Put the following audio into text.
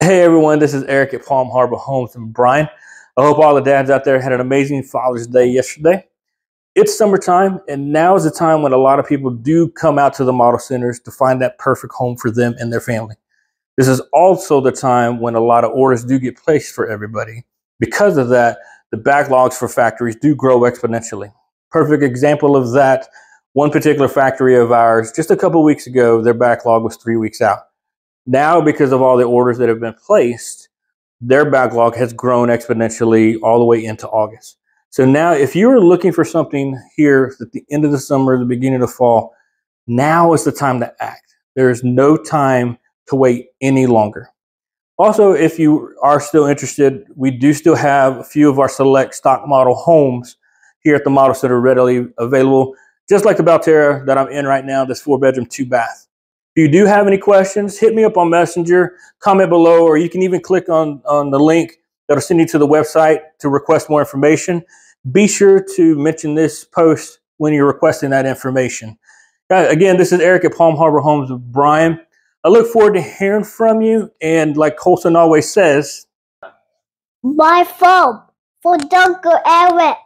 Hey everyone, this is Eric at Palm Harbor Homes in Bryan. I hope all the dads out there had an amazing Father's Day yesterday. It's summertime, and now is the time when a lot of people do come out to the model centers to find that perfect home for them and their family. This is also the time when a lot of orders do get placed for everybody. Because of that, the backlogs for factories do grow exponentially. Perfect example of that, one particular factory of ours, just a couple weeks ago, their backlog was 3 weeks out. Now, because of all the orders that have been placed, their backlog has grown exponentially all the way into August. So now, if you're looking for something here at the end of the summer, the beginning of the fall, now is the time to act. There's no time to wait any longer. Also, if you are still interested, we do still have a few of our select stock model homes here at the Model Center readily available, just like the Belterra that I'm in right now, this 4-bedroom, 2-bath. If you do have any questions, hit me up on Messenger, comment below, or you can even click on the link that'll send you to the website to request more information. Be sure to mention this post when you're requesting that information. Again, this is Eric at Palm Harbor Homes of Bryan. I look forward to hearing from you, and like Colson always says, buy foam for Dunker Eric.